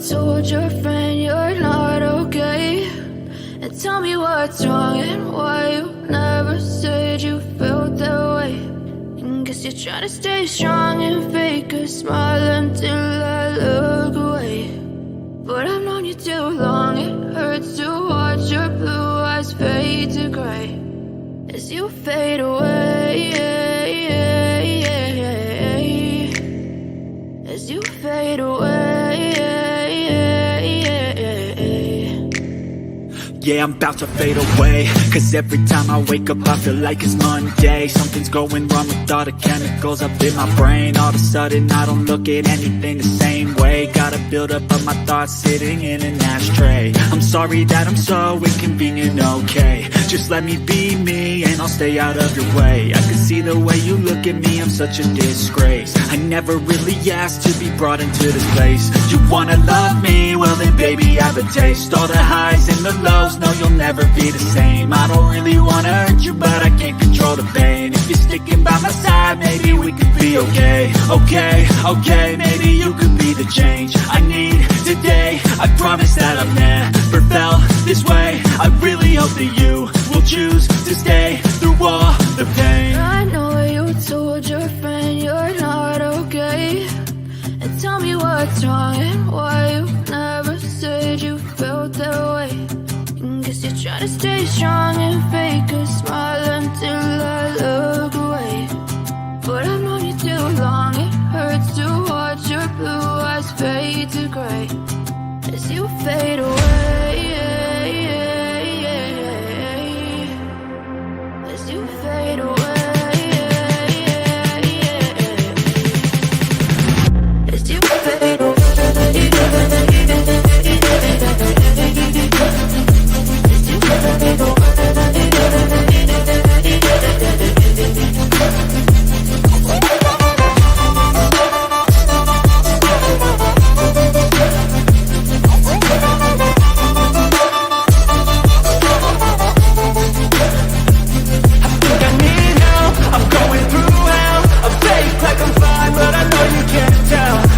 told your friend you're not okay? And tell me what's wrong and why you never said you felt that way. And guess you're trying to stay strong and fake a smile until I look away. But I've known you too long, it hurts to watch your blue eyes fade to gray as you fade away, as you fade away. Yeah, I'm about to fade away, cause every time I wake up I feel like it's Monday. Something's going wrong with all the chemicals up in my brain. All of a sudden I don't look at anything the same way. Gotta build up of my thoughts sitting in an ashtray. I'm sorry that I'm so inconvenient, okay? Just let me be me and I'll stay out of your way. I can see the way you look at me, I'm such a disgrace. I never really asked to be brought into this place. You wanna love me? Well then baby I have a taste. All the highs and the lows, no you'll never be the same. I don't really wanna hurt you but I can't control the pain. If you're sticking by my side maybe we could be okay. Okay, maybe you could be the change I need today. I promise that I've never felt this way. I really hope that you will choose to stay through all the pain. I know you told your friend you're not okay. And tell me what's wrong and why you never said you felt that way. And guess you're trying to stay strong and fake a smile until I look away. But I've known you too long, it hurts to watch your blue eyes fade to gray as you fade away, as you fade away, as you fade away.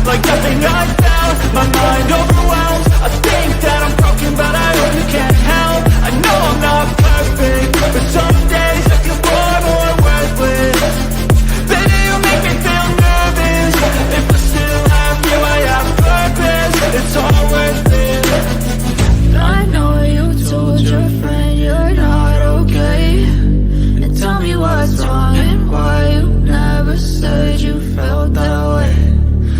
Like nothing I found, my mind overwhelmed. I think that I'm broken, but I hope you can't help. I know I'm not perfect, but some days I feel more worthless. Baby, you make me feel nervous. If I still have you, I have purpose. It's all worth it. I know you told your friend you're not okay. And tell me what's wrong and why you never said you felt that way.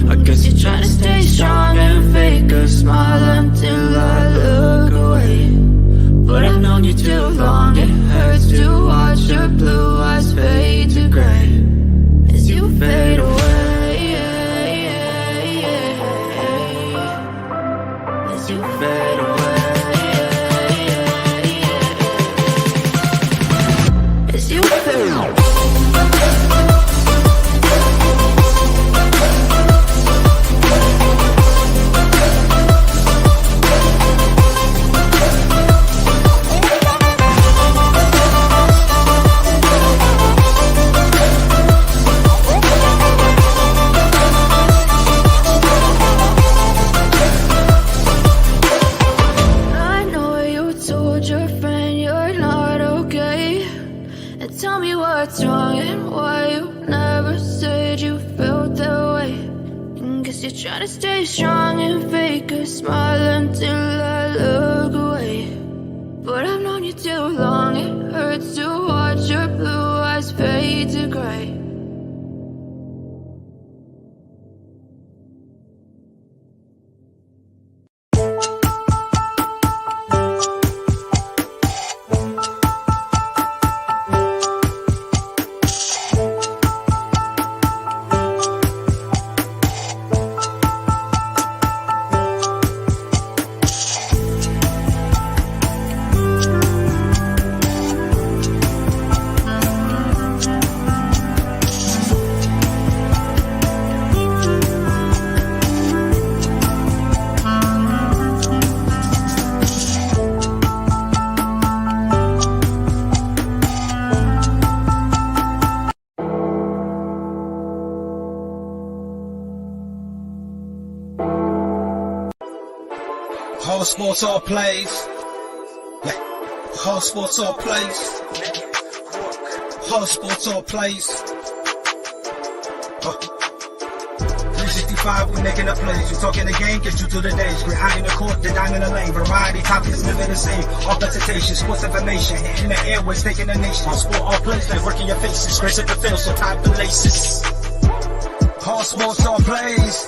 I guess you're trying to stay strong and fake a smile until I look away. But I've known you too long, it hurts to watch your blue eyes fade to gray as you fade away, as you fade away, as you fade away. What's wrong and why you never said you felt that way. And guess you're trying to stay strong and fake a smile until I look away. But I've known you too long, it hurts to watch your blue eyes fade to gray. sports, all plays. Yeah. All sports, all plays. All sports, all plays. 365, we making the plays. You talking the game, get you through the days. We're high in the court, the dime in the lane. Variety, topics, living the same. All presentation, sports information. In the airways, taking the nation. All sport, all plays, like working your faces. Grace at the field, so tie the laces. All sports, all plays.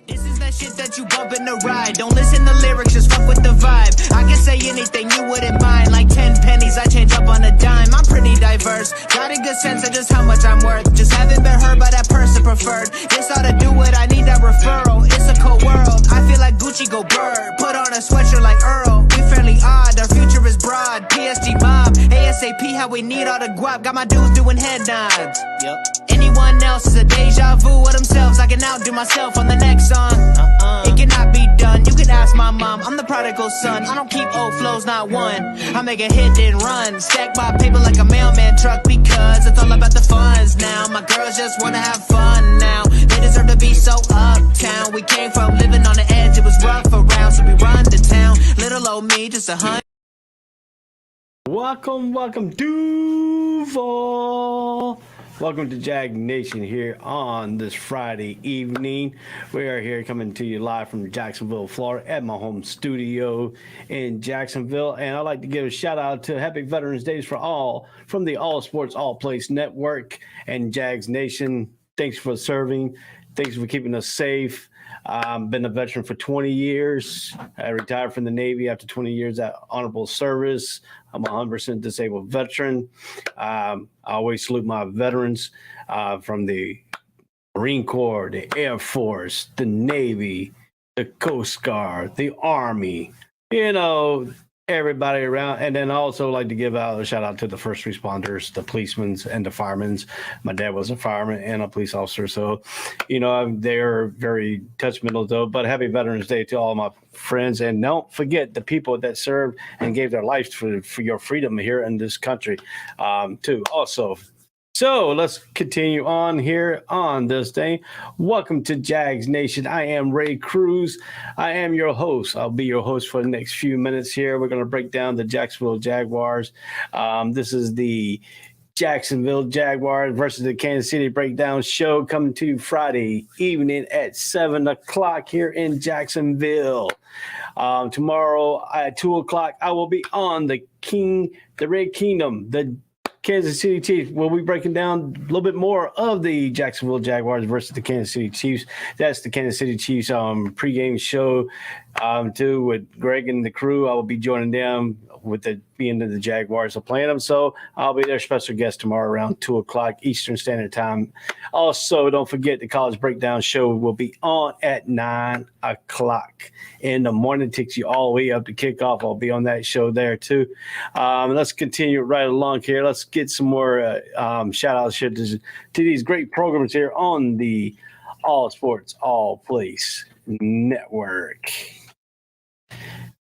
This is that shit that you bump in the ride. Don't listen to lyrics, just fuck with the vibe. I can say anything you wouldn't mind. Like 10 pennies, I change up on a dime. I'm pretty diverse, got a good sense of just how much I'm worth. Just haven't been heard by that person preferred. This ought to do it, I need that referral. It's a cold world, I feel like Gucci go bird. Put on a sweatshirt like Earl. We fairly odd, our future is broad. PSG mob, ASAP, how we need all the guap. Got my dudes doing head nods. Yep. Anyone else is a deja vu of themselves. I can outdo myself on the next song. It cannot be done, you can ask my mom. I'm the prodigal son, I don't keep old flows, not one. I make a hit then run, stack my paper like a mailman truck. Because it's all about the funds now. My girls just wanna have fun now. They deserve to be so uptown. We came from living on the edge, it was rough around. So we run to town, little old me, just a hunt. Welcome, Duval. Welcome to Jags Nation here on this Friday evening. We are here coming to you live from Jacksonville, Florida, at my home studio in Jacksonville. And I'd like to give a shout out to Happy Veterans Days for all from the All Sports All Place Network and Jags Nation. Thanks for serving. Thanks for keeping us safe. Been a veteran for 20 years. I retired from the Navy after 20 years of honorable service. I'm a 100% disabled veteran. I always salute my veterans from the Marine Corps, the Air Force, the Navy, the Coast Guard, the Army, everybody around. And then I also like to give out a shout out to the first responders, the policemen and the firemen. My dad was a fireman and a police officer. So, they're very touchmental though, but happy Veterans Day to all my friends. And don't forget the people that served and gave their lives for your freedom here in this country too also. So let's continue on here on this day. Welcome to Jags Nation. I am Ray Cruz. I am your host. I'll be your host for the next few minutes here. We're going to break down the Jacksonville Jaguars. This is the Jacksonville Jaguars versus the Kansas City Breakdown show coming to you Friday evening at 7 o'clock here in Jacksonville. Tomorrow at 2 o'clock, I will be on the Red Kingdom, the Kansas City Chiefs. We'll be breaking down a little bit more of the Jacksonville Jaguars versus the Kansas City Chiefs. That's the Kansas City Chiefs pregame show too with Greg and the crew. I will be joining them with the being of the Jaguars are playing them. So I'll be their special guest tomorrow around 2 o'clock Eastern Standard Time. Also, don't forget the College Breakdown show will be on at 9 o'clock in the morning. It takes you all the way up to kickoff. I'll be on that show there too. Let's continue right along here. Let's get some more shout outs here to these great programs here on the All Sports All Place Network.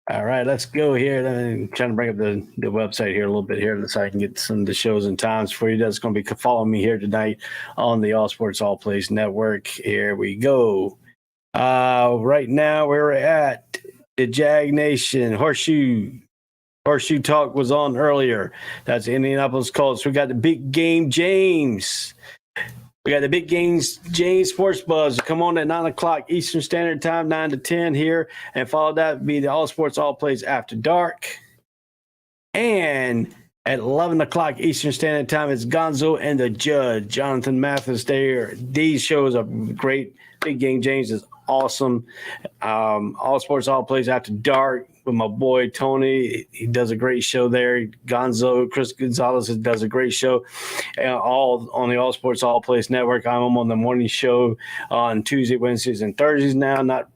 All right, let's go here. I'm trying to bring up the website here a little bit here so I can get some of the shows and times for you. That's going to be following me here tonight on the All Sports All Place Network. Here we go. Right now we're at the Jag Nation. Horseshoe Talk was on earlier. That's Indianapolis Colts. We got the Big Game James. We got the Big Games James Sports Buzz. Come on at 9 o'clock Eastern Standard Time, 9 to 10 here. And follow that be the All Sports All Plays After Dark. And at 11 o'clock Eastern Standard Time, it's Gonzo and the Judge, Jonathan Mathis there. These shows are great. Big Game James is awesome. All Sports All Plays After Dark with my boy Tony. He does a great show there. Gonzo, Chris Gonzalez does a great show. All on the All Sports All Place Network. I'm on the morning show on Tuesday, Wednesdays, and Thursdays now. Not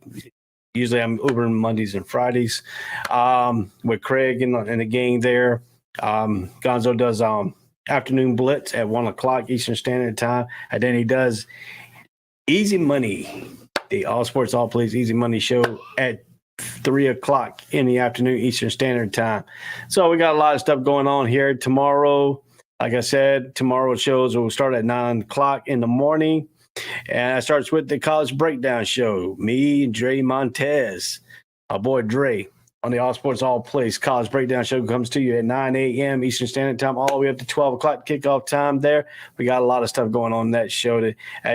usually I'm Ubering Mondays and Fridays with Craig and the gang there. Gonzo does afternoon blitz at 1 o'clock Eastern Standard Time, and then he does Easy Money, the All Sports All Plays Easy Money show at 3 o'clock in the afternoon Eastern Standard Time. So we got a lot of stuff going on here tomorrow. Like I said, tomorrow's shows will start at 9 o'clock in the morning. And it starts with the College Breakdown Show. Me, Dre Montez, our boy Dre, on the All Sports All Plays College Breakdown Show comes to you at 9 a.m. Eastern Standard Time, all the way up to 12 o'clock kickoff time there. We got a lot of stuff going on in that show.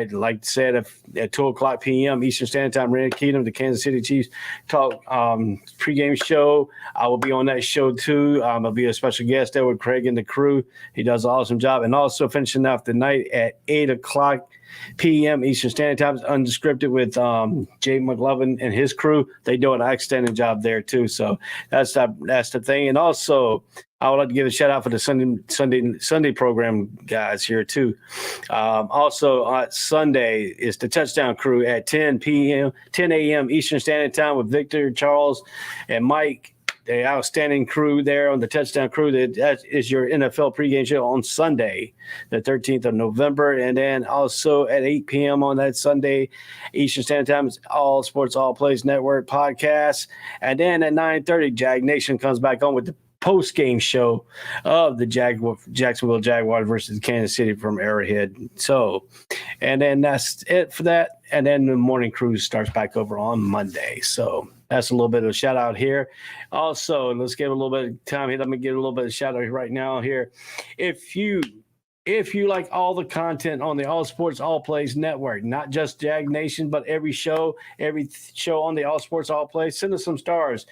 Like I said, at 2 o'clock p.m. Eastern Standard Time, Randy Kingdom, the Kansas City Chiefs talk pregame show. I will be on that show too. I'll be a special guest there with Craig and the crew. He does an awesome job. And also finishing off the night at 8 o'clock p.m. Eastern Standard Time, Unscripted with Jay McLovin and his crew. They do an outstanding job there too. So that's the thing. And also, I would like to give a shout out for the Sunday program guys here too. Also on Sunday is the Touchdown Crew at 10 a.m. Eastern Standard Time with Victor, Charles, and Mike. The outstanding crew there on the Touchdown Crew. That is your NFL pregame show on Sunday, the 13th of November. And then also at 8 p.m. on that Sunday, Eastern Standard Time, it's All Sports, All Plays Network podcast. And then at 9:30, Jag Nation comes back on with the post-game show of the Jacksonville Jaguars versus Kansas City from Arrowhead. So, and then that's it for that. And then the morning cruise starts back over on Monday. So that's a little bit of a shout out here. Also, let's give a little bit of time here. Let me give a little bit of shout out right now here. If you like all the content on the All Sports All Plays Network, not just Jag Nation, but every show on the All Sports All Plays, send us some stars.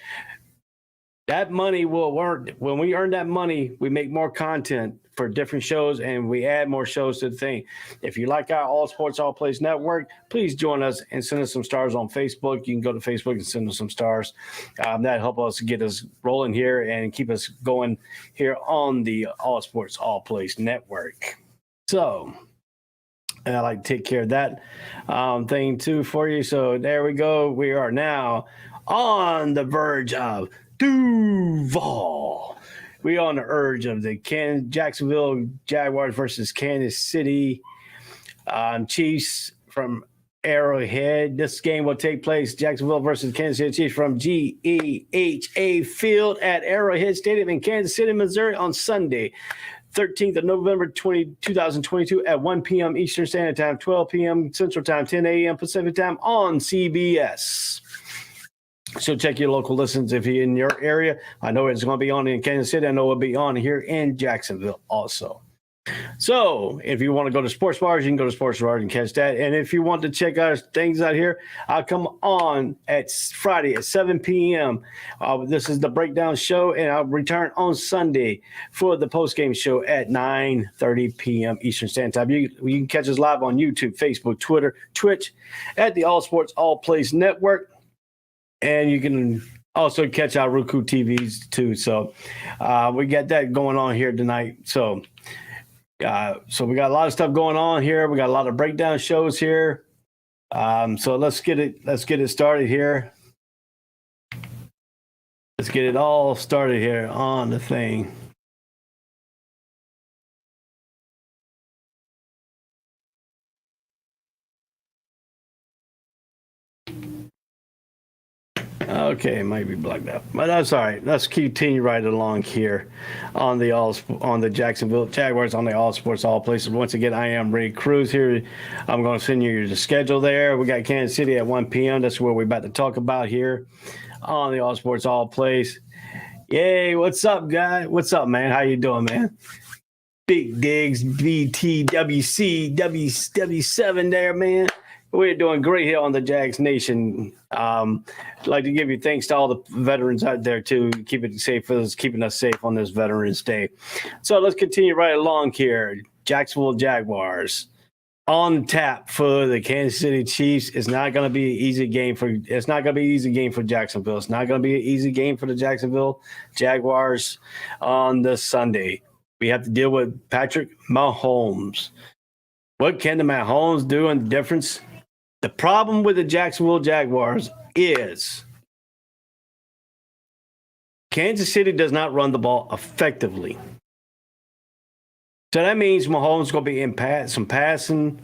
That money will earn. When we earn that money, we make more content for different shows, and we add more shows to the thing. If you like our All Sports All Plays Network, please join us and send us some stars on Facebook. You can go to Facebook and send us some stars. That help us get us rolling here and keep us going here on the All Sports All Plays Network. So, and I like to take care of that thing too for you. So there we go. We are now on the verge of Duval. We are on the urge of the Jacksonville Jaguars versus Kansas City Chiefs from Arrowhead. This game will take place Jacksonville versus Kansas City Chiefs from GEHA Field at Arrowhead Stadium in Kansas City, Missouri on Sunday, 13th of November 2022 at 1 p.m. Eastern Standard Time, 12 p.m. Central Time, 10 a.m. Pacific Time on CBS. So check your local listens if you're in your area. I know it's going to be on in Kansas City. I know it'll be on here in Jacksonville also. So if you want to go to sports bars, you can go to sports bars and catch that. And if you want to check out things out here, I'll come on at Friday at 7 p.m. This is the breakdown show, and I'll return on Sunday for the post-game show at 9:30 p.m. Eastern Standard Time. You can catch us live on YouTube, Facebook, Twitter, Twitch at the All Sports All Plays Network. And you can also catch our Roku TVs too. So we got that going on here tonight. So we got a lot of stuff going on here. We got a lot of breakdown shows here. So let's get it started here. Let's get it all started here on the thing. Okay, it might be blacked out, but that's all right. Let's continue right along here on the Jacksonville Jaguars on the All Sports All Places. Once again, I am Ray Cruz here. I'm going to send you the schedule there. We got Kansas City at 1 p.m. That's what we're about to talk about here on the All Sports All Plays. Yay! What's up, guy? What's up, man? How you doing, man? Big Digs, BTWC, W7 there, man. We're doing great here on the Jags Nation. I'd like to give you thanks to all the veterans out there too, keeping us safe on this Veterans Day. So let's continue right along here. Jacksonville Jaguars on tap for the Kansas City Chiefs. It's not going to be an easy game for Jacksonville. It's not going to be an easy game for the Jacksonville Jaguars on this Sunday. We have to deal with Patrick Mahomes. What can the Mahomes do in the difference? The problem with the Jacksonville Jaguars is Kansas City does not run the ball effectively. So that means Mahomes is going to be in some passing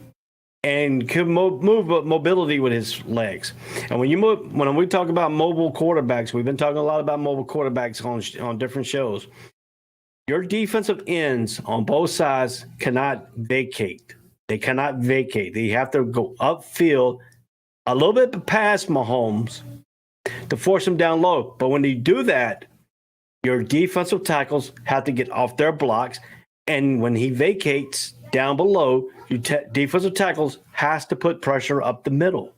and could move mobility with his legs. And when we talk about mobile quarterbacks, we've been talking a lot about mobile quarterbacks on different shows. Your defensive ends on both sides cannot vacate. They cannot vacate. They have to go upfield a little bit past Mahomes to force him down low. But when they do that, your defensive tackles have to get off their blocks. And when he vacates down below, your defensive tackles has to put pressure up the middle.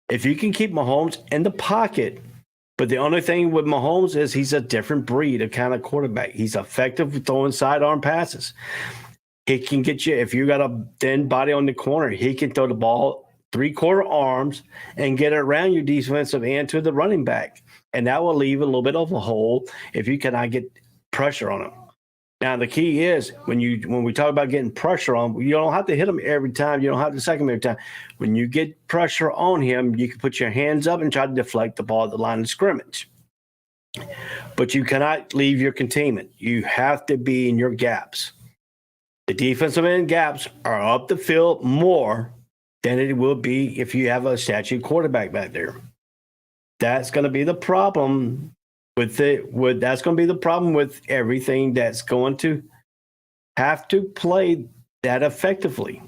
If you can keep Mahomes in the pocket, but the only thing with Mahomes is he's a different breed of kind of quarterback. He's effective with throwing sidearm passes. He can get you, if you got a thin body on the corner, he can throw the ball 3/4 arms and get it around your defensive end to the running back. And that will leave a little bit of a hole if you cannot get pressure on him. Now, the key is when we talk about getting pressure on, you don't have to hit him every time. You don't have to sack him every time. When you get pressure on him, you can put your hands up and try to deflect the ball at the line of scrimmage. But you cannot leave your containment. You have to be in your gaps. The defensive end gaps are up the field more than it will be if you have a statue quarterback back there. That's going to be the problem with that's going to be the problem with everything that's going to have to play that effectively.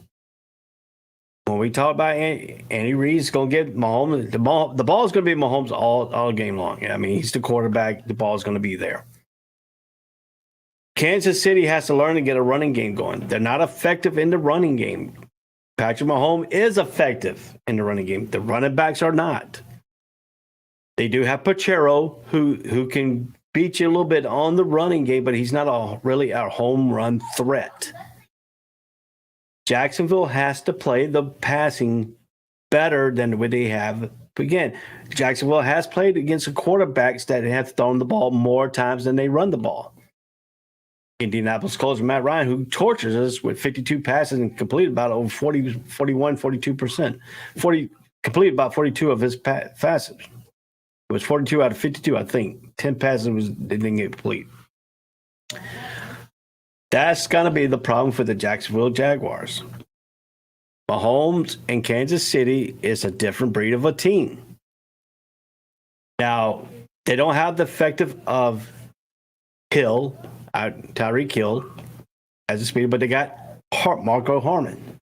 When we talk about Andy Reid's going to get Mahomes, the ball is going to be Mahomes all game long. I mean, he's the quarterback. The ball is going to be there. Kansas City has to learn to get a running game going. They're not effective in the running game. Patrick Mahomes is effective in the running game. The running backs are not. They do have Pacheco, who can beat you a little bit on the running game, but he's not really a home run threat. Jacksonville has to play the passing better than what they have. Again, Jacksonville has played against the quarterbacks that have thrown the ball more times than they run the ball. Indianapolis Colts, Matt Ryan, who tortures us with 52 passes and completed about over 42%. Completed about 42 of his passes. It was 42 out of 52, I think. 10 passes they didn't get complete. That's going to be the problem for the Jacksonville Jaguars. Mahomes and Kansas City is a different breed of a team. Now, they don't have the effective of Hill, Tyreek Hill, as a speed, but they got Marco Harmon,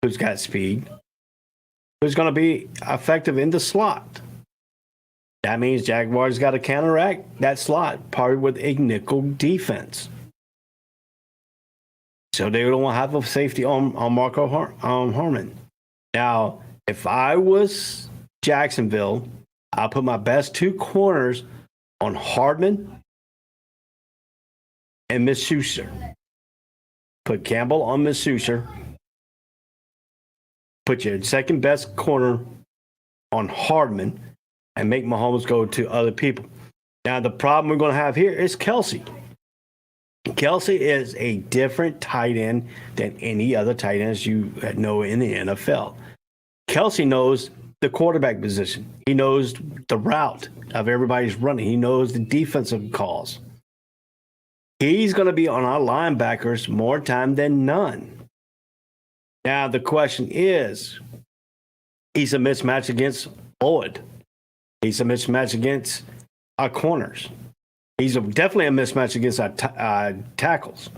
who's got speed, who's going to be effective in the slot. That means Jaguars got to counteract that slot, probably with a nickel defense. So they don't have a safety on Marco Harmon. Now, if I was Jacksonville, I'll put my best two corners on Hardman and Miss Schuster. Put Campbell on Miss Schuster. Put your second best corner on Hardman and make Mahomes go to other people. Now, the problem we're going to have here is Kelsey. Kelsey is a different tight end than any other tight ends you know in the NFL. Kelsey knows the quarterback position. He knows the route of everybody's running. He knows the defensive calls. He's going to be on our linebackers more time than none. Now, the question is, he's a mismatch against Lloyd. He's a mismatch against our corners. He's definitely a mismatch against our tackles.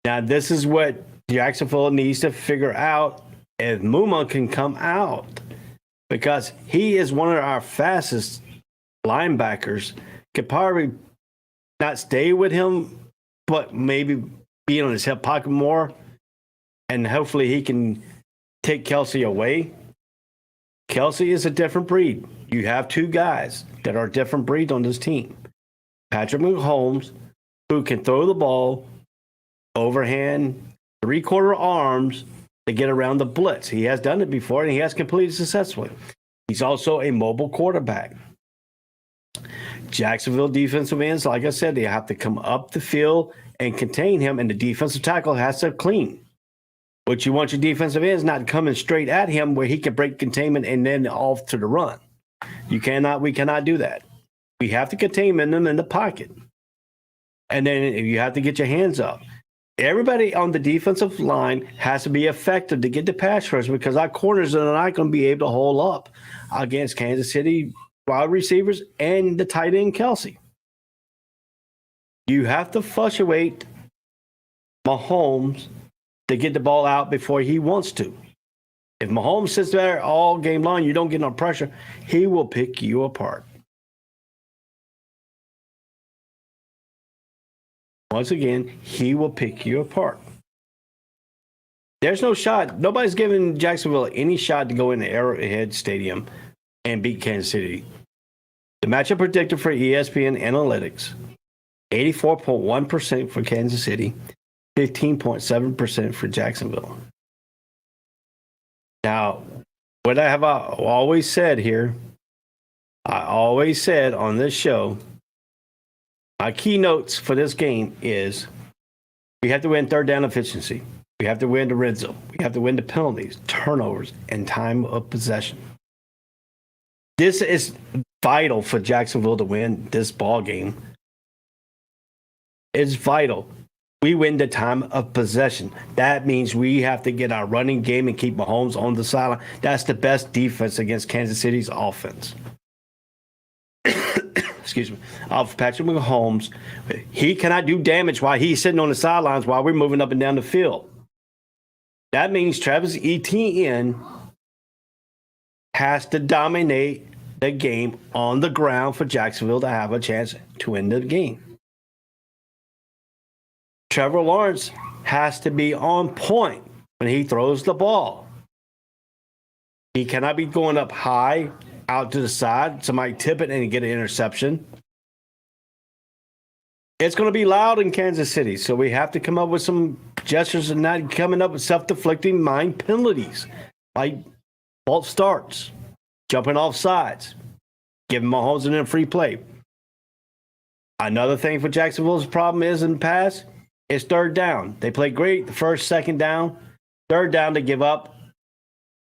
Now, this is what Jacksonville needs to figure out if Muma can come out, because he is one of our fastest linebackers. Could probably not stay with him, but maybe be on his hip pocket more, and hopefully he can take Kelsey away. Kelsey is a different breed. You have two guys that are different breeds on this team. Patrick Mahomes, who can throw the ball overhand, 3/4 arms to get around the blitz. He has done it before, and he has completed successfully. He's also a mobile quarterback. Jacksonville defensive ends, like I said, they have to come up the field and contain him, and the defensive tackle has to clean. What you want your defensive ends not coming straight at him where he can break containment and then off to the run. We cannot do that. We have to contain them in the pocket. And then you have to get your hands up. Everybody on the defensive line has to be effective to get the pass rush, because our corners are not going to be able to hold up against Kansas City wide receivers and the tight end Kelsey. You have to fluctuate Mahomes to get the ball out before he wants to. If Mahomes sits there all game long, you don't get no pressure, he will pick you apart. Once again, he will pick you apart. There's no shot. Nobody's giving Jacksonville any shot to go into Arrowhead Stadium and beat Kansas City. The matchup predicted for ESPN Analytics, 84.1% for Kansas City, 15.7% for Jacksonville. Now, what I have always said here, I always said on this show, my keynotes for this game is we have to win third down efficiency. We have to win the red zone. We have to win the penalties, turnovers, and time of possession. This is vital for Jacksonville to win this ball game. It's vital. We win the time of possession. That means we have to get our running game and keep Mahomes on the sideline. That's the best defense against Kansas City's offense. Excuse me, of Patrick Mahomes. He cannot do damage while he's sitting on the sidelines while we're moving up and down the field. That means Travis Etienne has to dominate the game on the ground for Jacksonville to have a chance to win the game. Trevor Lawrence has to be on point when he throws the ball. He cannot be going up high, out to the side, somebody tip it and get an interception. It's going to be loud in Kansas City, so we have to come up with some gestures and not coming up with self-deflecting mind penalties, like false starts, jumping off sides, giving Mahomes a free play. Another thing for Jacksonville's problem is in the past, is third down. They play great the first, second down. Third down, they give up.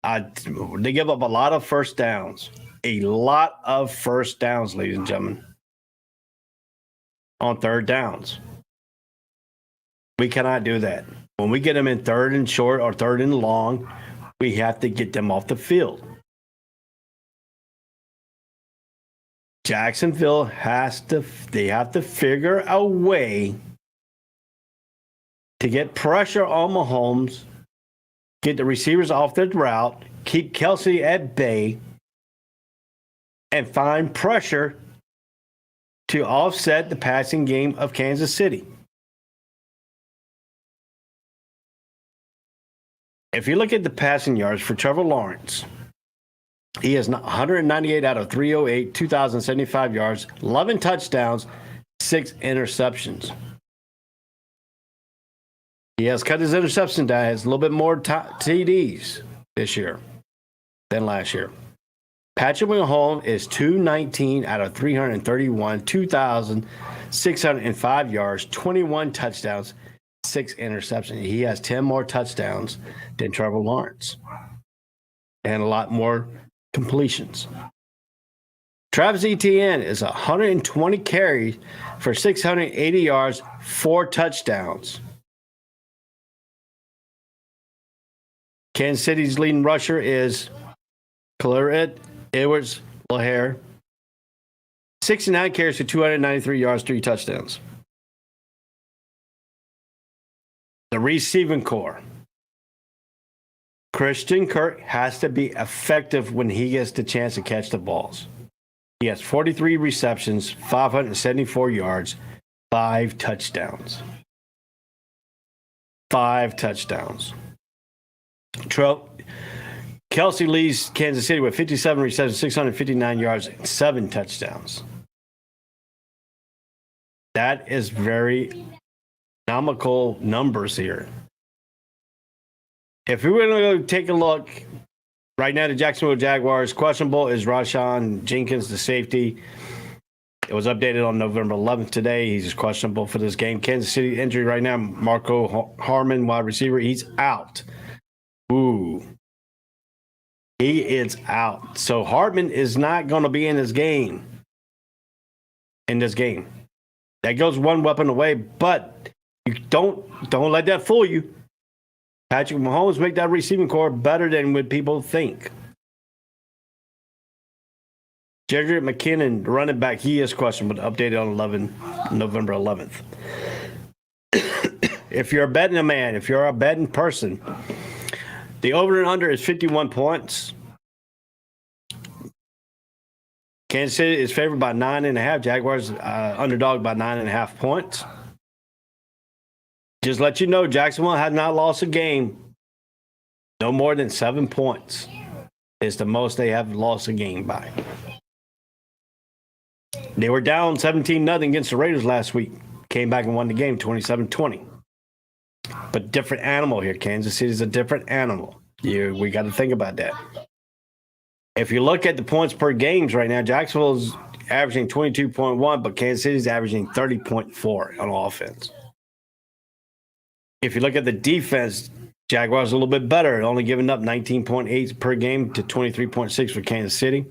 They give up a lot of first downs. A lot of first downs, ladies and gentlemen, on third downs. We cannot do that. When we get them in third and short or third and long, we have to get them off the field. Jacksonville have to figure a way to get pressure on Mahomes, get the receivers off their route, keep Kelsey at bay, and find pressure to offset the passing game of Kansas City. If you look at the passing yards for Trevor Lawrence, he has 198 out of 308, 2,075 yards, 11 touchdowns, 6 interceptions. He has cut his interception down. He has a little bit more TDs this year than last year. Patrick Mahomes is 219 out of 331, 2,605 yards, 21 touchdowns, 6 interceptions. He has 10 more touchdowns than Trevor Lawrence and a lot more completions. Travis Etienne is 120 carries for 680 yards, 4 touchdowns. Kansas City's leading rusher is Clyde Edwards-Helaire. 69 carries for 293 yards, 3 touchdowns. The receiving core. Christian Kirk has to be effective when he gets the chance to catch the balls. He has 43 receptions, 574 yards, 5 touchdowns. 5 touchdowns. Kelsey leads Kansas City with 57 receptions, 659 yards, and 7 touchdowns. That is very economical numbers here. If we were going to take a look right now, the Jacksonville Jaguars, questionable is Rashawn Jenkins, the safety. It was updated on November 11th today. He's questionable for this game. Kansas City injury right now, Marco Harmon, wide receiver, he's out. Ooh. He is out. So Hartman is not going to be in this game. That goes one weapon away, but you don't let that fool you. Patrick Mahomes make that receiving core better than what people think. Jedrick McKinnon, running back, he is questionable, updated on November 11th. If you're a betting man, if you're a betting person, the over and under is 51 points. Kansas City is favored by 9.5. Jaguars underdog by 9.5 points. Just let you know, Jacksonville had not lost a game. No more than 7 points is the most they have lost a game by. They were down 17-0 against the Raiders last week. Came back and won the game 27-20. But different animal here. Kansas City is a different animal. We got to think about that. If you look at the points per games right now, Jacksonville's averaging 22.1, but Kansas City's averaging 30.4 on offense. If you look at the defense, Jaguars are a little bit better, only giving up 19.8 per game to 23.6 for Kansas City.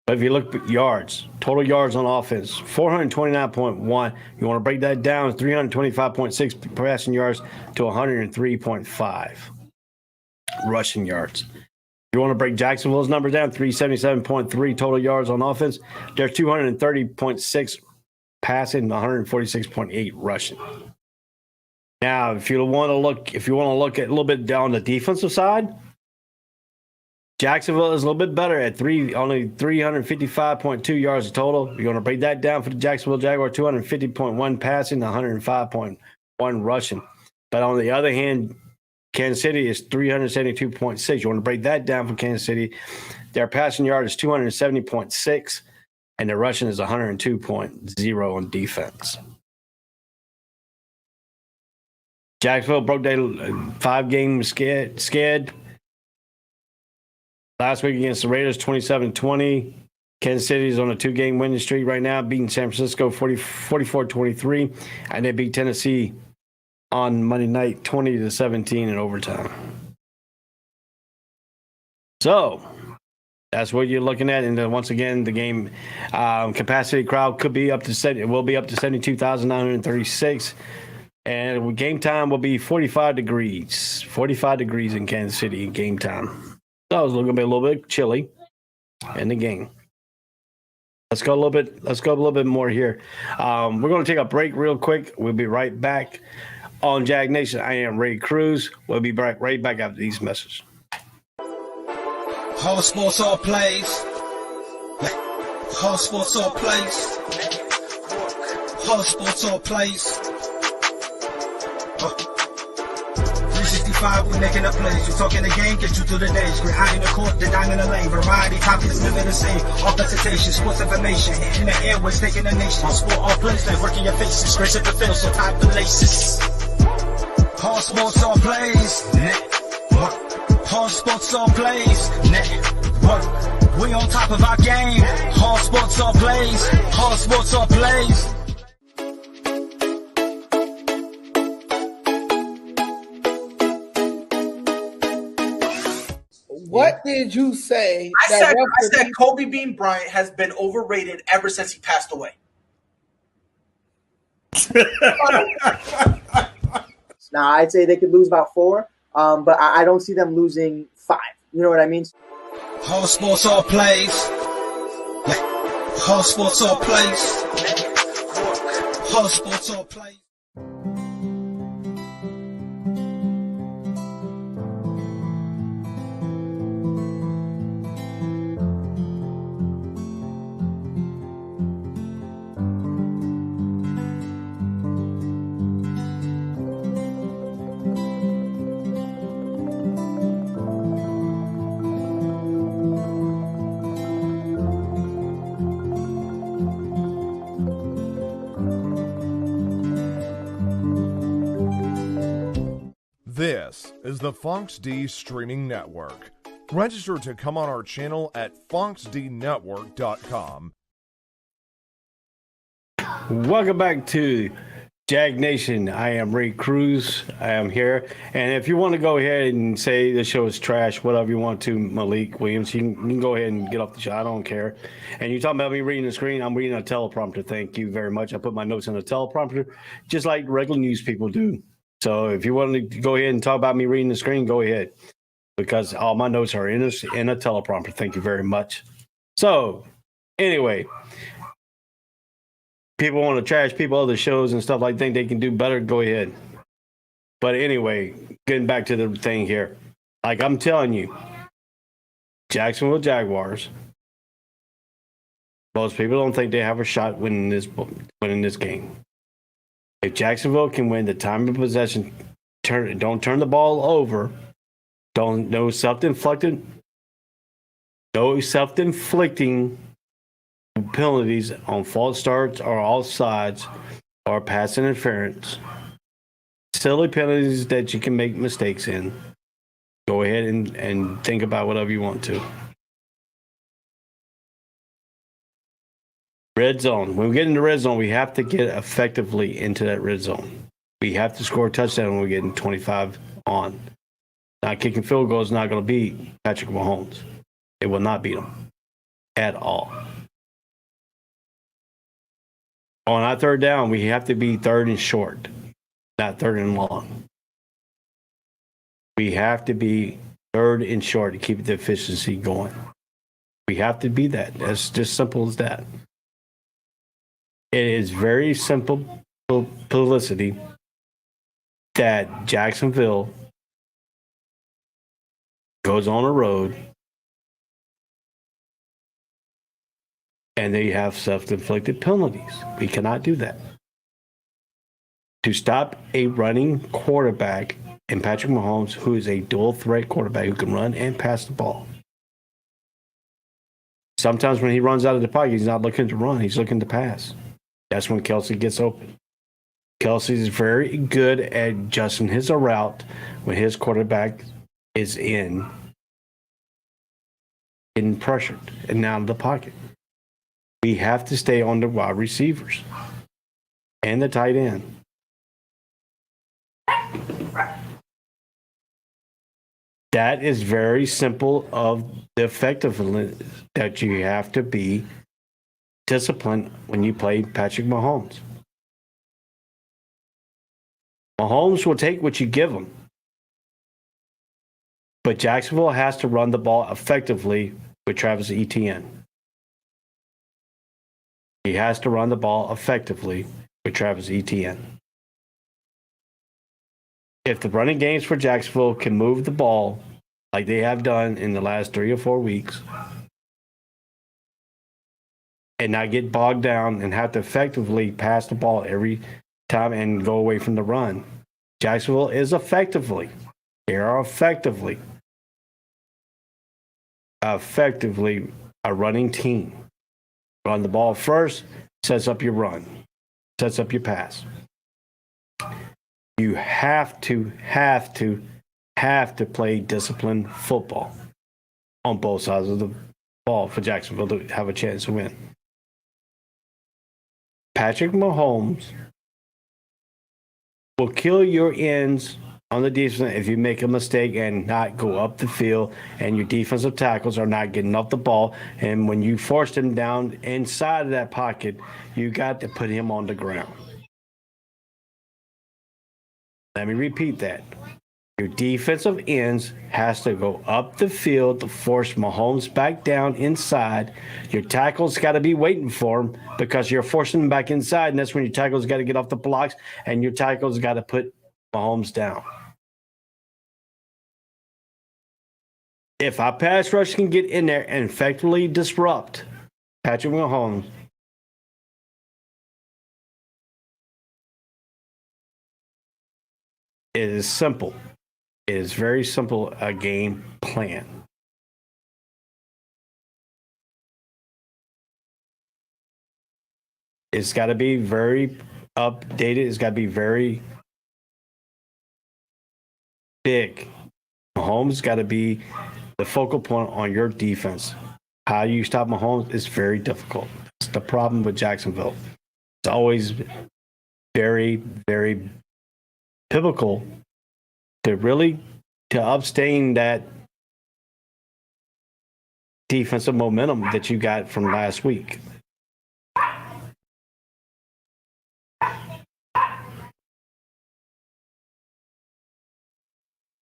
But if you look at yards, total yards on offense, 429.1. You want to break that down, 325.6 passing yards to 103.5 rushing yards. You want to break Jacksonville's numbers down, 377.3 total yards on offense. There's 230.6 passing, 146.8 rushing. Now, if you want to look at a little bit down the defensive side, Jacksonville is a little bit better at only 355.2 yards total. You're going to break that down for the Jacksonville Jaguars, 250.1 passing, 105.1 rushing. But on the other hand, Kansas City is 372.6. You want to break that down for Kansas City. Their passing yard is 270.6, and their rushing is 102.0 on defense. Jacksonville broke their 5-game skid. Last week against the Raiders, 27-20. Kansas City is on a 2-game winning streak right now, beating San Francisco 44-23, and they beat Tennessee on Monday night 20-17 in overtime. So that's what you're looking at. And then once again, the game capacity crowd will be up to 72,936. And game time will be 45 degrees. 45 degrees in Kansas City in game time. So it's going to be a little bit chilly in the game. Let's go a little bit more here. We're going to take a break real quick. We'll be right back on Jags Nation. I am Ray Cruz. We'll be right back after these messages. All sports, all plays. All sports, all plays. All sports, all plays. 365, we making up plays. You talking the game, get you through the days. We're high in the court, the dime in the lane. Variety, topics, living the same. All presentation, sports information. In the airways, taking the nation. All sport, all plays, they working your faces. Grace at the field, so tie the laces. All sports, all plays. All sports, all plays. Network. We on top of our game. All sports, all plays. All sports, all plays. What did you say? I said Kobe Bean Bryant has been overrated ever since he passed away. Now, I'd say they could lose about 4, but I don't see them losing 5. You know what I mean? All sports, all plays. All sports, all plays. All sports, all plays. This is the Fonx D Streaming Network. Register to come on our channel at fonxdnetwork.com. Welcome back to Jag Nation. I am Ray Cruz. I am here. And if you want to go ahead and say the show is trash, whatever you want to, Malik Williams, you can go ahead and get off the show. I don't care. And you're talking about me reading the screen. I'm reading a teleprompter. Thank you very much. I put my notes in a teleprompter, just like regular news people do. So if you want to go ahead and talk about me reading the screen, go ahead, because all my notes are in a teleprompter. Thank you very much. So, anyway, people want to trash people other shows and stuff like think they can do better. Go ahead. But anyway, getting back to the thing here, like I'm telling you, Jacksonville Jaguars. Most people don't think they have a shot winning this game. If Jacksonville can win the time of possession, don't turn the ball over. No self-inflicting penalties on false starts or offsides or pass interference. Silly penalties that you can make mistakes in. Go ahead and think about whatever you want to. Red zone. When we get into red zone, we have to get effectively into that red zone. We have to score a touchdown when we get in 25 on. Not kicking field goals is not going to beat Patrick Mahomes. It will not beat him at all. On our third down, we have to be third and short, not third and long. We have to be third and short to keep the efficiency going. We have to be that. That's just simple as that. It is very simple publicity that Jacksonville goes on a road and they have self-inflicted penalties. We cannot do that. To stop a running quarterback in Patrick Mahomes, who is a dual threat quarterback who can run and pass the ball. Sometimes when he runs out of the pocket, he's not looking to run, he's looking to pass. That's when Kelsey gets open. Kelsey is very good at adjusting his route when his quarterback is getting pressured and out of the pocket. We have to stay on the wide receivers and the tight end. That is very simple of the effectiveness that you have to be disciplined when you play Patrick Mahomes. Mahomes will take what you give him. But Jacksonville has to run the ball effectively with Travis Etienne. He has to run the ball effectively with Travis Etienne. If the running games for Jacksonville can move the ball like they have done in the last 3 or 4 weeks, and not get bogged down and have to effectively pass the ball every time and go away from the run. Jacksonville is effectively a running team. Run the ball first, sets up your run, sets up your pass. You have to play disciplined football on both sides of the ball for Jacksonville to have a chance to win. Patrick Mahomes will kill your ends on the defense if you make a mistake and not go up the field and your defensive tackles are not getting off the ball. And when you force them down inside of that pocket, you got to put him on the ground. Let me repeat that. Your defensive ends has to go up the field to force Mahomes back down inside. Your tackles got to be waiting for him because you're forcing him back inside, and that's when your tackles got to get off the blocks, and your tackles got to put Mahomes down. If our pass rush can get in there and effectively disrupt Patrick Mahomes, it is simple. It is very simple, a game plan. It's got to be very updated. It's got to be very big. Mahomes got to be the focal point on your defense. How you stop Mahomes is very difficult. That's the problem with Jacksonville. It's always very, very pivotal to abstain that defensive momentum that you got from last week.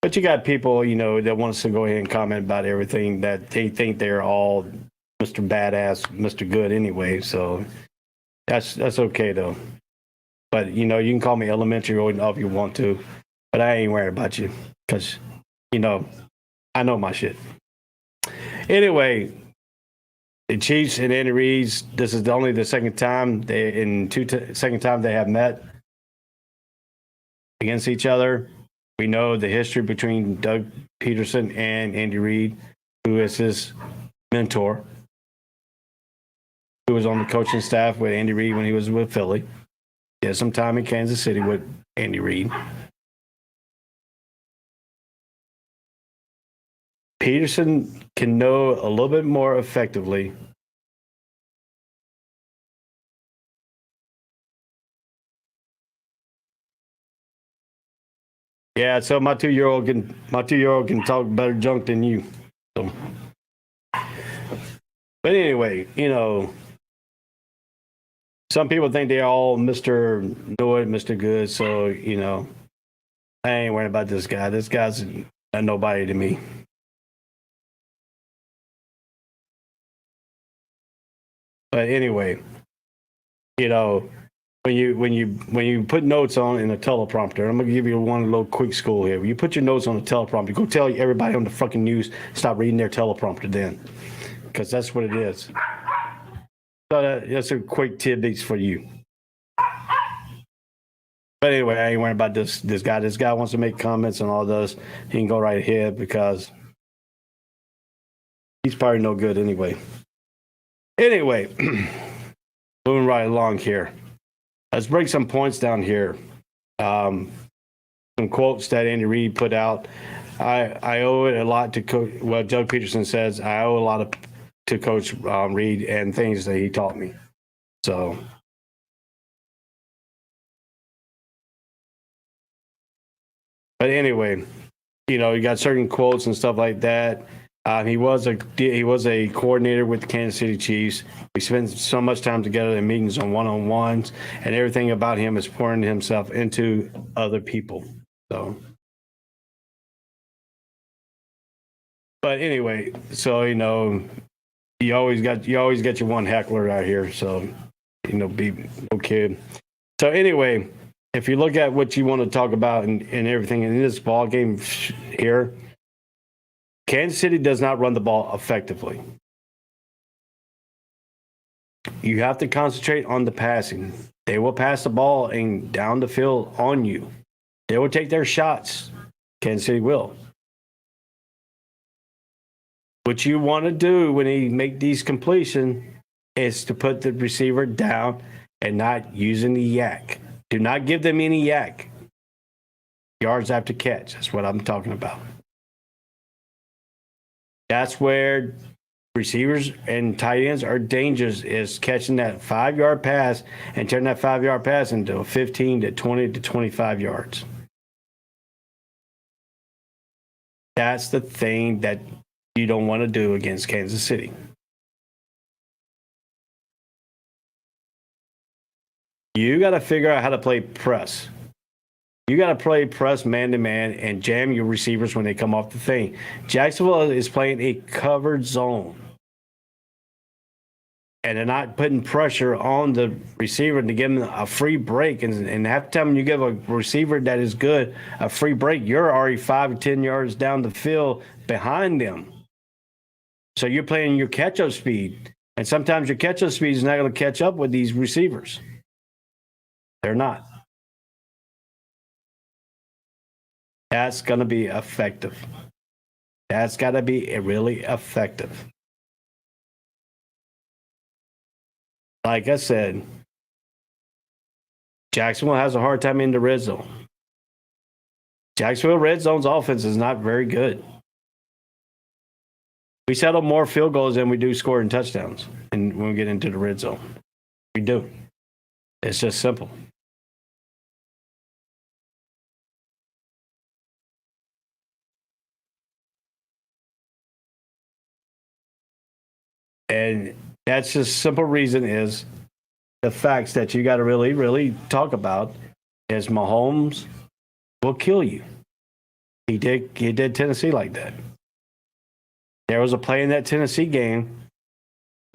But you got people, that want us to go ahead and comment about everything that they think they're all Mr. Badass, Mr. Good anyway. So that's okay though. But you know, you can call me elementary or if you want to, but I ain't worried about you because you know I know my shit. Anyway, the Chiefs and Andy Reid's. This is only the second time second time they have met against each other. We know the history between Doug Peterson and Andy Reid, who is his mentor, who was on the coaching staff with Andy Reid when he was with Philly. He had some time in Kansas City with Andy Reid. Peterson can know a little bit more effectively. Yeah, so my 2-year-old can talk better junk than you. So. But anyway, you know, some people think they're all Mr. Know It, Mr. Good. So, you know, I ain't worried about this guy. This guy's a nobody to me. But anyway, you know, when you put notes on in a teleprompter, I'm gonna give you one little quick school here. When you put your notes on a teleprompter, go tell everybody on the fucking news stop reading their teleprompter then, because that's what it is. So that's a quick tidbits for you. But anyway, I ain't worried about this guy. This guy wants to make comments and all this. He can go right ahead because he's probably no good anyway. Anyway, moving right along here. Let's break some points down here. Some quotes that Andy Reid put out. I owe it a lot to Coach. Well, Doug Peterson says I owe a lot to Coach Reid and things that he taught me. So, but anyway, you know, you got certain quotes and stuff like that. He was a coordinator with the Kansas City Chiefs. We spent so much time together in meetings on one-on-ones, and everything about him is pouring himself into other people. So, but anyway, so you know, you always got your one heckler out here. So, you know, be okay. So anyway, if you look at what you want to talk about and everything in this ball game here. Kansas City does not run the ball effectively. You have to concentrate on the passing. They will pass the ball and down the field on you. They will take their shots. Kansas City will. What you want to do when you make these completions is to put the receiver down and not using the yak. Do not give them any yak. Yards after catch. That's what I'm talking about. That's where receivers and tight ends are dangerous, is catching that 5-yard pass and turn that 5-yard pass into 15 to 20 to 25 yards. That's the thing that you don't want to do against Kansas City. You got to figure out how to play press. You got to play press man-to-man and jam your receivers when they come off the thing. Jacksonville is playing a covered zone. And they're not putting pressure on the receiver to give them a free break. And half the time when you give a receiver that is good a free break, you're already 5 or 10 yards down the field behind them. So you're playing your catch-up speed. And sometimes your catch-up speed is not going to catch up with these receivers. They're not. That's going to be effective. That's got to be really effective. Like I said, Jacksonville has a hard time in the red zone. Jacksonville red zone's offense is not very good. We settle more field goals than we do scoring touchdowns and when we get into the red zone. We do. It's just simple. And that's just simple reason is the facts that you got to really, really talk about is Mahomes will kill you. He did Tennessee like that. There was a play in that Tennessee game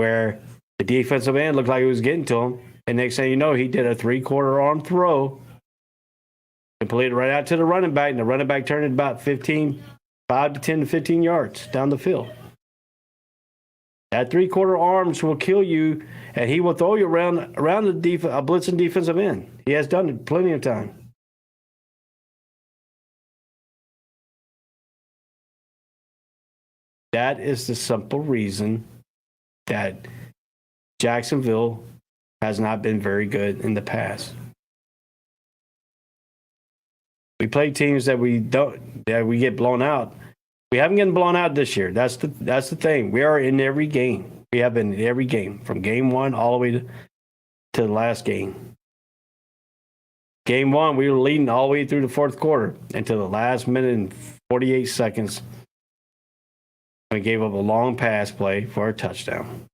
where the defensive end looked like it was getting to him. And next thing you know, he did a 3-quarter arm throw and played it right out to the running back. And the running back turned it about 5 to 10 to 15 yards down the field. That 3-quarter arms will kill you, and he will throw you around the a blitzing defensive end. He has done it plenty of time. That is the simple reason that Jacksonville has not been very good in the past. We play teams that we get blown out. We haven't gotten blown out this year. That's the thing. We are in every game. We have been in every game from game 1 all the way to the last game. Game 1, we were leading all the way through the fourth quarter until the last minute and 48 seconds. We gave up a long pass play for a touchdown.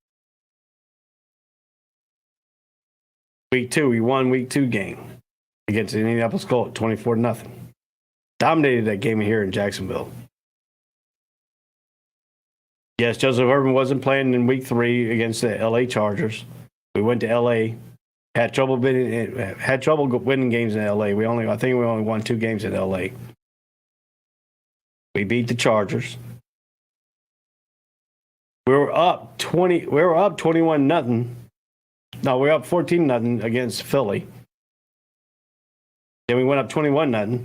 Week 2, we won week 2 game against the Indianapolis Colts, 24-0. Dominated that game here in Jacksonville. Yes, Joseph Urban wasn't playing in week 3 against the LA Chargers. We went to LA, had trouble winning games in LA. I think we only won 2 games in LA. We beat the Chargers. We were up 21-0. No, we were up 14-0 against Philly. Then we went up 21-0.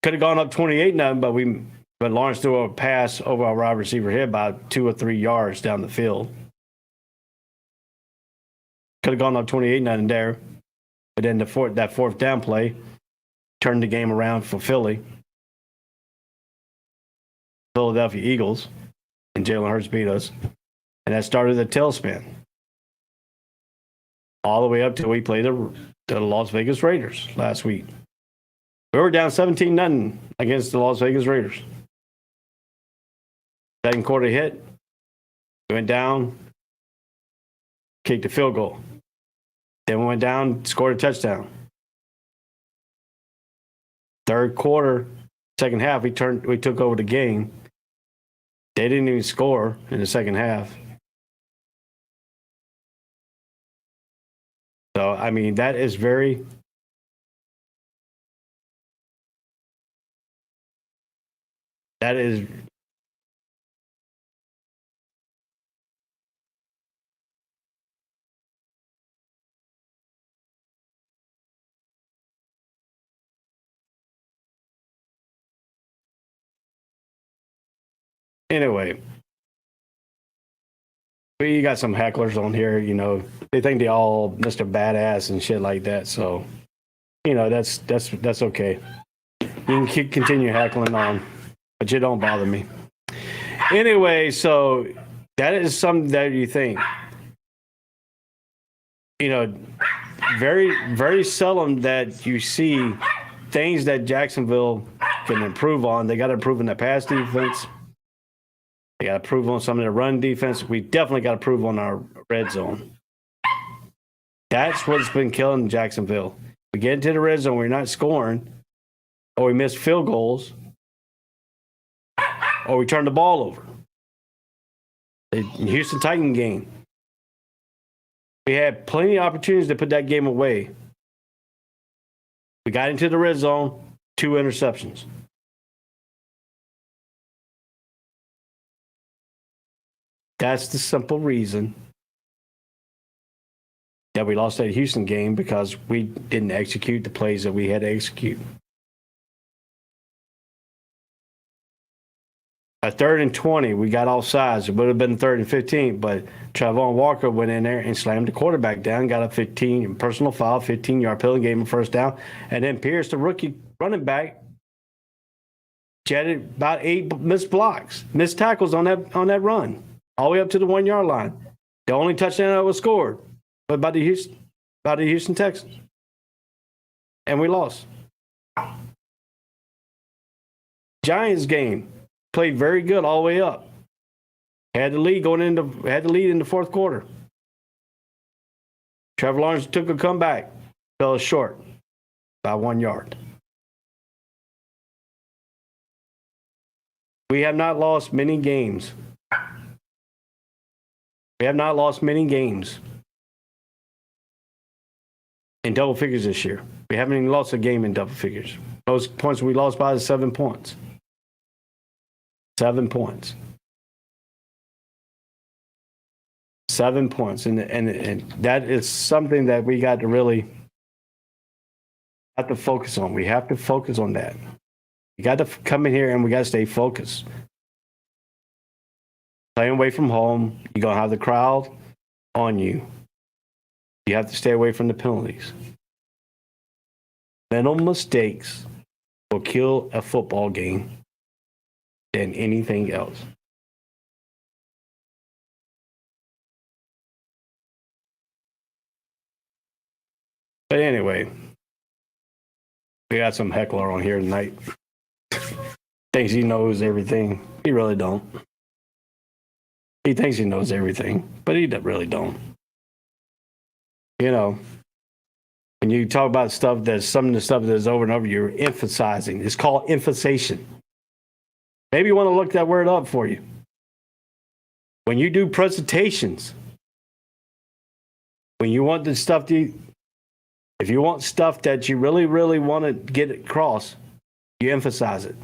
Could have gone up 28-0, but Lawrence threw a pass over our wide receiver head about 2 or 3 yards down the field. Could have gone up 28-0 there. But then that fourth down play turned the game around for Philadelphia Eagles, and Jalen Hurts beat us. And that started the tailspin. All the way up till we played the Las Vegas Raiders last week. We were down 17-0 against the Las Vegas Raiders. Second quarter hit. We went down, kicked a field goal. Then we went down, scored a touchdown. Third quarter, second half, we took over the game. They didn't even score in the second half. So, I mean, that is very... That is... Anyway, we got some hecklers on here, you know. They think they all Mr. Badass and shit like that. So, you know, that's okay. You can continue heckling on, but you don't bother me. Anyway, so that is something that you think, you know, very, very seldom that you see things that Jacksonville can improve on. They got to improve in the pass defense. They got to improve on some of the run defense. We definitely got to improve on our red zone. That's what's been killing Jacksonville. We get into the red zone, we're not scoring, or we miss field goals, or we turn the ball over. The Houston Titan game, we had plenty of opportunities to put that game away. We got into the red zone, 2 interceptions. That's the simple reason that we lost that Houston game, because we didn't execute the plays that we had to execute. A 3rd and 20, we got offsides. It would have been 3rd and 15, but Travon Walker went in there and slammed the quarterback down, got a 15 personal foul, 15-yard penalty, gave him a first down, and then Pierce, the rookie running back, jetted about 8 missed blocks, missed tackles on that run, all the way up to the 1-yard line. The only touchdown that was scored was by the Houston Texans, and we lost. Giants game, played very good all the way up. Had the lead in the fourth quarter. Trevor Lawrence took a comeback, fell short by 1 yard. We have not lost many games. We have not lost many games in double figures this year. We haven't even lost a game in double figures. Most points we lost by is 7 points. 7 points. 7 points. And that is something that we got to really have to focus on. We have to focus on that. You got to come in here and we got to stay focused. Playing away from home, you're going to have the crowd on you. You have to stay away from the penalties. Mental mistakes will kill a football game than anything else. But anyway, we got some heckler on here tonight. Thinks he knows everything. He really don't. He thinks he knows everything, but he really don't. You know, when you talk about stuff that's some of the stuff that's over and over, you're emphasizing. It's called emphasization. Maybe you want to look that word up for you. When you do presentations, when you want the stuff to, if you want stuff that you really, really want to get across, you emphasize it.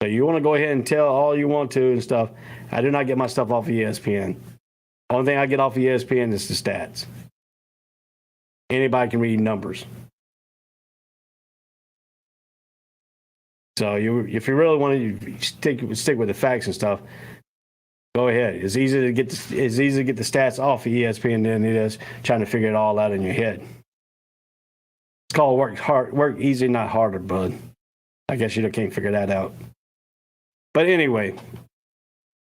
So you want to go ahead and tell all you want to and stuff. I do not get my stuff off of ESPN. Only thing I get off of ESPN is the stats. Anybody can read numbers. So if you really want to stick with the facts and stuff, go ahead. It's easy to get the stats off of ESPN than it is trying to figure it all out in your head. It's called work easy, not harder, bud. I guess you can't figure that out. But anyway,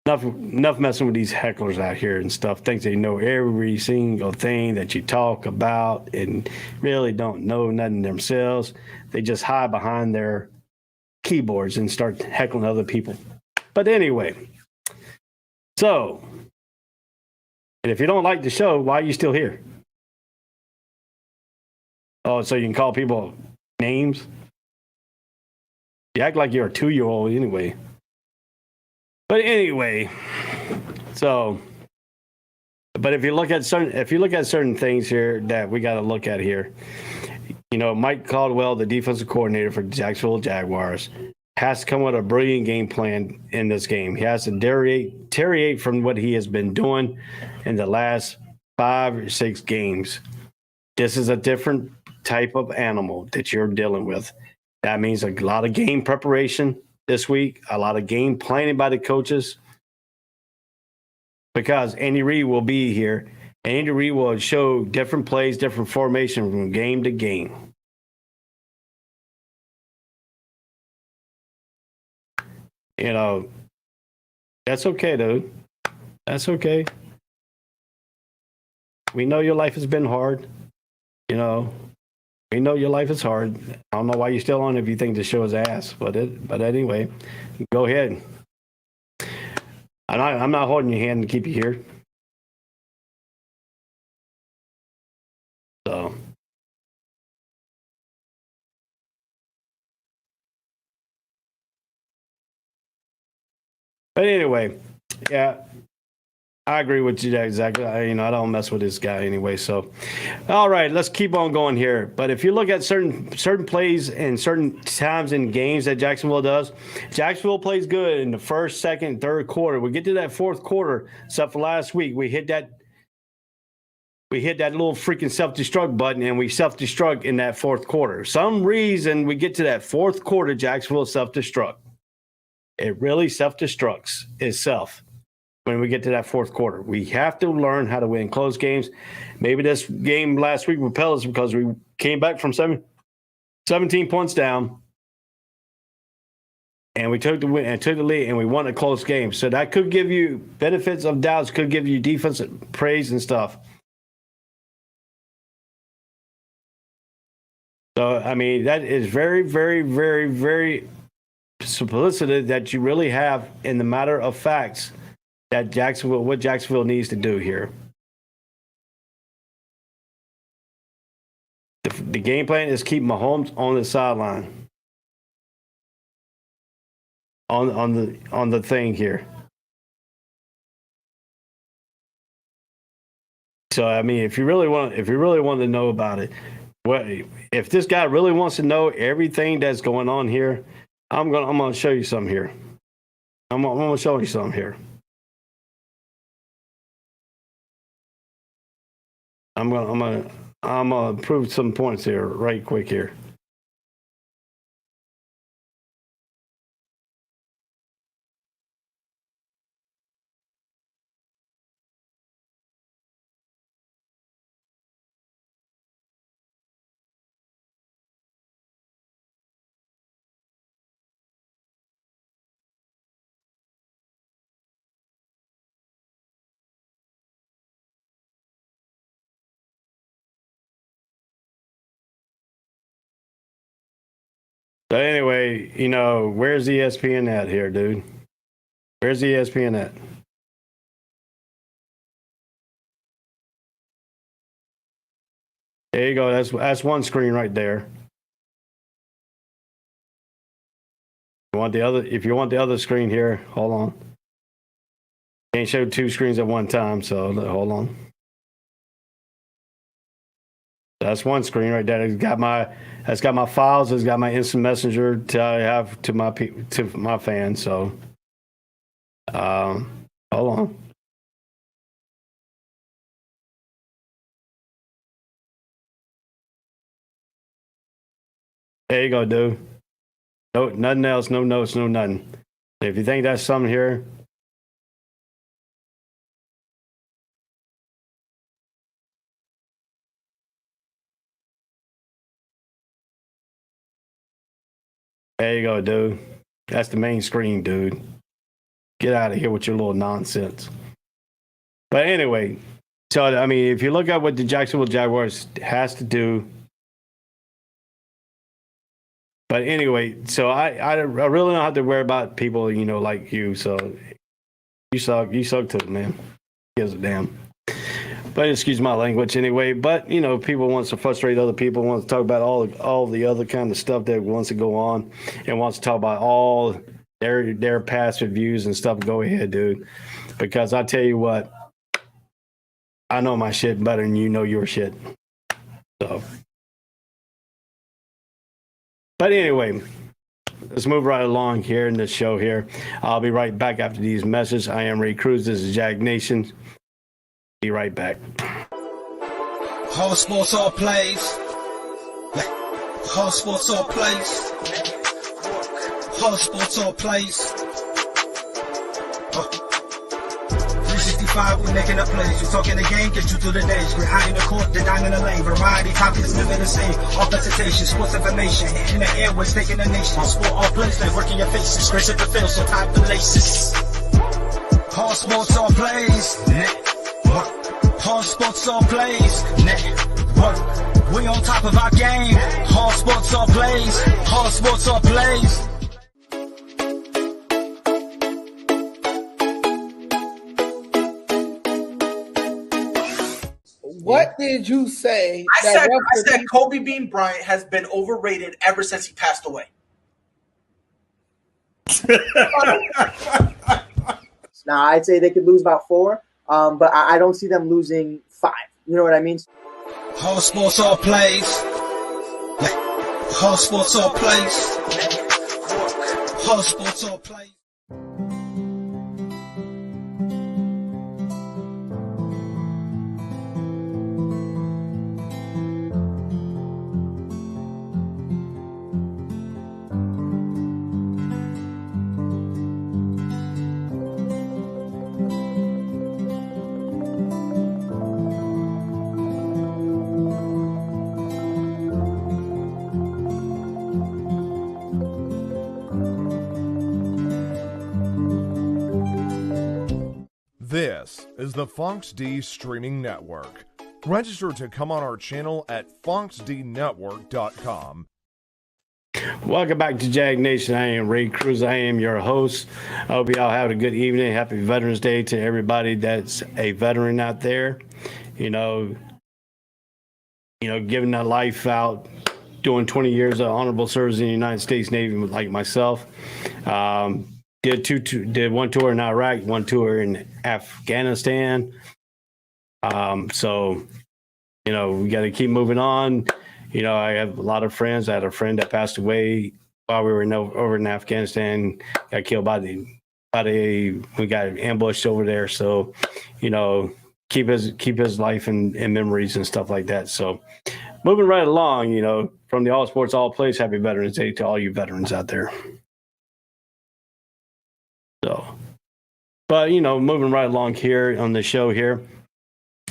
enough messing with these hecklers out here and stuff. Thinks they know every single thing that you talk about and really don't know nothing themselves. They just hide behind their keyboards and start heckling other people. But anyway, so, and if you don't like the show, why are you still here? Oh, so you can call people names? You act like you're a 2-year-old anyway. But anyway, so, but if you look at certain things here that we got to look at here, you know, Mike Caldwell, the defensive coordinator for the Jacksonville Jaguars, has to come with a brilliant game plan in this game. He has to deteriorate from what he has been doing in the last 5 or 6 games. This is a different type of animal that you're dealing with. That means a lot of game preparation this week, a lot of game planning by the coaches, because Andy Reid will be here. And Andy Reid will show different plays, different formation from game to game. You know, that's okay, dude. That's okay. We know your life has been hard. You know, we know your life is hard. I don't know why you're still on if you think the show is ass, but anyway, go ahead. I'm not holding your hand to keep you here. So. But anyway, yeah, I agree with you exactly. I don't mess with this guy anyway. So, all right, let's keep on going here. But if you look at certain plays and certain times in games that Jacksonville does, Jacksonville plays good in the first, second, third quarter. We get to that fourth quarter, except for last week, we hit that little freaking self-destruct button, and we self-destruct in that fourth quarter. Some reason we get to that fourth quarter, Jacksonville self-destruct. It really self-destructs itself when we get to that fourth quarter. We have to learn how to win close games. Maybe this game last week repelled us because we came back from 17 points down, and we took the win and took the lead, and we won a close game. So that could give you benefits of doubts, could give you defensive praise and stuff. So, I mean, that is very, very, very, very simplicity that you really have in the matter of facts that what Jacksonville needs to do here. The game plan is keep Mahomes on the sideline. On the thing here. So I mean, if you really want to know about it, what if this guy really wants to know everything that's going on here? I'm gonna show you something here. I'm gonna show you something here. I'm gonna prove some points here right quick here. So anyway, where's ESPN at here, dude? Where's ESPN at? There you go. That's one screen right there. If you want the other screen here, hold on. Can't show two screens at one time, so hold on. That's one screen right there. It's got my files. It's got my instant messenger to have to my fans. So, hold on. There you go, dude. No, nothing else. No notes. No nothing. If you think that's something here. There you go, dude. That's the main screen, dude. Get out of here with your little nonsense. But anyway, so I mean, if you look at what the Jacksonville Jaguars has to do. But anyway, so I really don't have to worry about people, like you. So you suck too, man. Gives a damn. But excuse my language anyway. But people wants to frustrate other people, wants to talk about all the other kind of stuff that wants to go on, and wants to talk about all their past reviews and stuff. Go ahead, dude. Because I tell you what, I know my shit better than you know your shit. So, but anyway, let's move right along here in this show here. I'll be right back after these messages. I am Ray Cruz. This is Jags Nation. Be right back. All sports, all plays. All sports, all plays. All sports, all plays. 365, we're making the plays. You talking the game, get you through the days. We're high in the court, the dime in the lane. Variety, topics, living the same. All presentation, sports information. In the airways, taking the nation. All sport, all plays, like working your faces. Grace at the field, so tie the laces. All sports, all plays. All sports, all plays. Network. We on top of our game. All sports, all plays. All sports, all plays. What did you say? I said Kobe Bean Bryant has been overrated ever since he passed away. Nah, I'd say they could lose about 4, but I don't see them losing 5. You know what I mean? All sports, all plays. All sports, all plays. All sports, all plays. This is the Fonx D Streaming Network. Register to come on our channel at fonxdnetwork.com. Welcome back to Jags Nation. I am Ray Cruz. I am your host. I hope y'all have a good evening. Happy Veterans Day to everybody that's a veteran out there. Giving their life out, doing 20 years of honorable service in the United States Navy, like myself. Did one tour in Iraq, one tour in Afghanistan. So, we got to keep moving on. I have a lot of friends. I had a friend that passed away while we were over in Afghanistan, got killed we got ambushed over there. So, keep his life and memories and stuff like that. So moving right along, from the All Sports, All Plays, happy Veterans Day to all you veterans out there. So, but, moving right along here on the show here,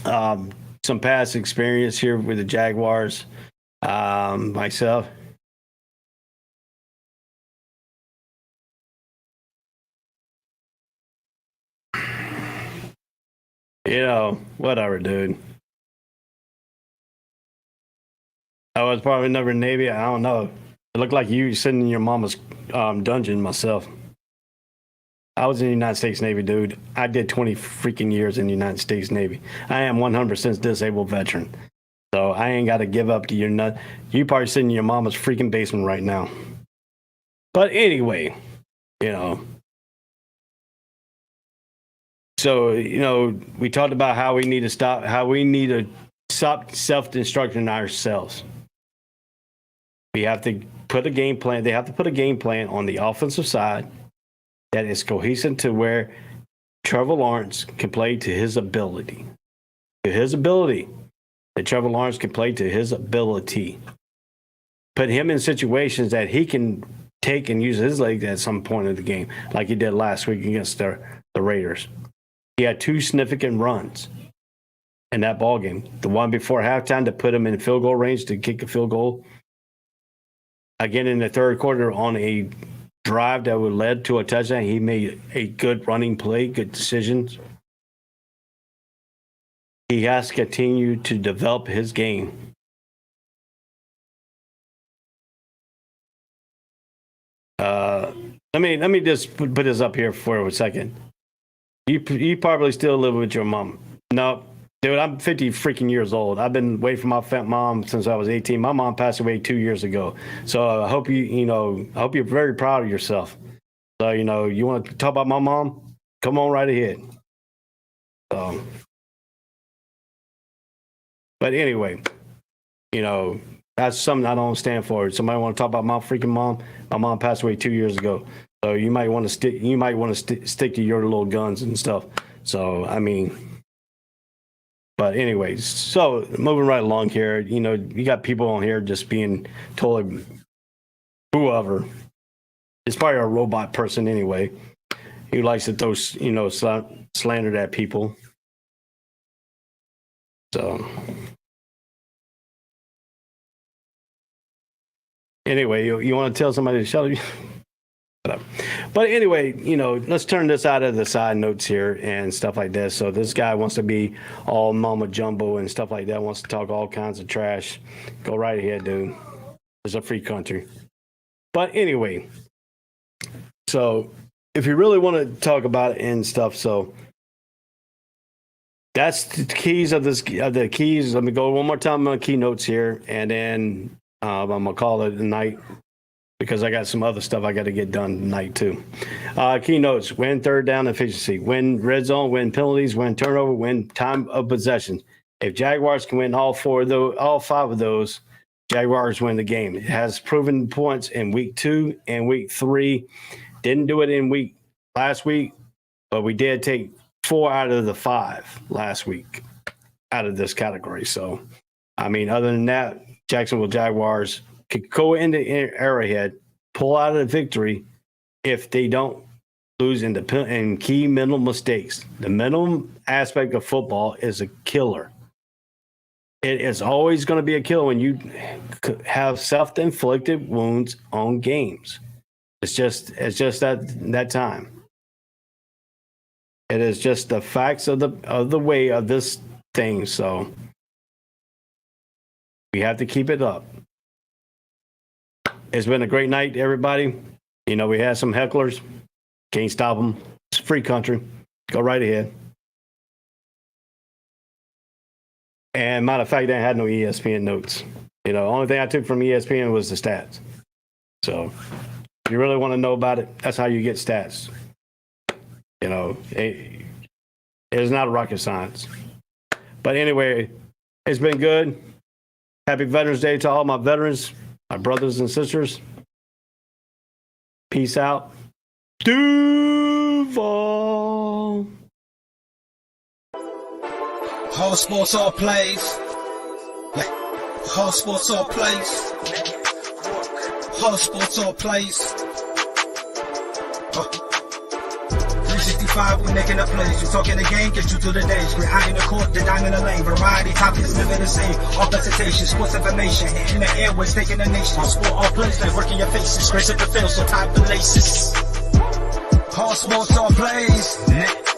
some past experience here with the Jaguars, myself. Whatever, dude. I was probably never in Navy. I don't know. It looked like you sitting in your mama's dungeon myself. I was in the United States Navy, dude. I did 20 freaking years in the United States Navy. I am 100% disabled veteran. So I ain't got to give up to your nut. You probably sitting in your mama's freaking basement right now. But anyway, So, we talked about how we need to stop self-destructing ourselves. We have to put a game plan. They have to put a game plan on the offensive side that is cohesive to where Trevor Lawrence can play to his ability. That Trevor Lawrence can play to his ability. Put him in situations that he can take and use his legs at some point of the game, like he did last week against the Raiders. He had 2 significant runs in that ball game. The one before halftime to put him in field goal range to kick a field goal. Again, in the third quarter on a drive that would led to a touchdown, he made a good running play, good decisions. He has to continue to develop his game. Let me just put this up here for a second. You probably still live with your mom. No, dude, I'm 50 freaking years old. I've been away from my mom since I was 18. My mom passed away 2 years ago. So I hope I hope you're very proud of yourself. So, you want to talk about my mom? Come on right ahead. But anyway, that's something I don't stand for. Somebody want to talk about my freaking mom? My mom passed away 2 years ago. So you might want to stick to your little guns and stuff. So, but anyways, so moving right along here, you got people on here just being told whoever. It's probably a robot person anyway. He likes to throw, slander at people. So anyway, you want to tell somebody to shut up? But anyway, let's turn this out of the side notes here and stuff like this. So this guy wants to be all mama jumbo and stuff like that, wants to talk all kinds of trash. Go right ahead, dude. It's a free country. But anyway, so if you really want to talk about it and stuff, so that's the keys of the keys. Let me go one more time on keynotes here, and then I'm gonna call it a night, because I got some other stuff I got to get done tonight too. Keynotes: win third down efficiency, win red zone, win penalties, win turnover, win time of possession. If Jaguars can win all 5 of those, Jaguars win the game. It has proven points in week 2 and week 3. Didn't do it in last week, but we did take 4 out of the 5 last week out of this category. So, other than that, Jacksonville Jaguars could go into Arrowhead, pull out a victory if they don't lose in key mental mistakes. The mental aspect of football is a killer. It is always going to be a killer when you have self-inflicted wounds on games. It's just that time. It is just the facts of the way of this thing. So we have to keep it up. It's been a great night, everybody. We had some hecklers. Can't stop them. It's a free country. Go right ahead. And matter of fact, I had no ESPN notes. Only thing I took from ESPN was the stats. So if you really want to know about it, that's how you get stats. It's not rocket science. But anyway, it's been good. Happy Veterans Day to all my veterans, my brothers and sisters. Peace out. Duval. All sports, all plays. Yeah. All sports, all plays. All sports, all plays. 365, we making a plays. You talking the game, get you through the days. We're high in the court, the dime in the lane. Variety, topics, living the same. All presentation, sports information. In the airways, taking the nation. All sport, all plays, like working your faces. Grace at the field, so tie the laces. All sports, all plays.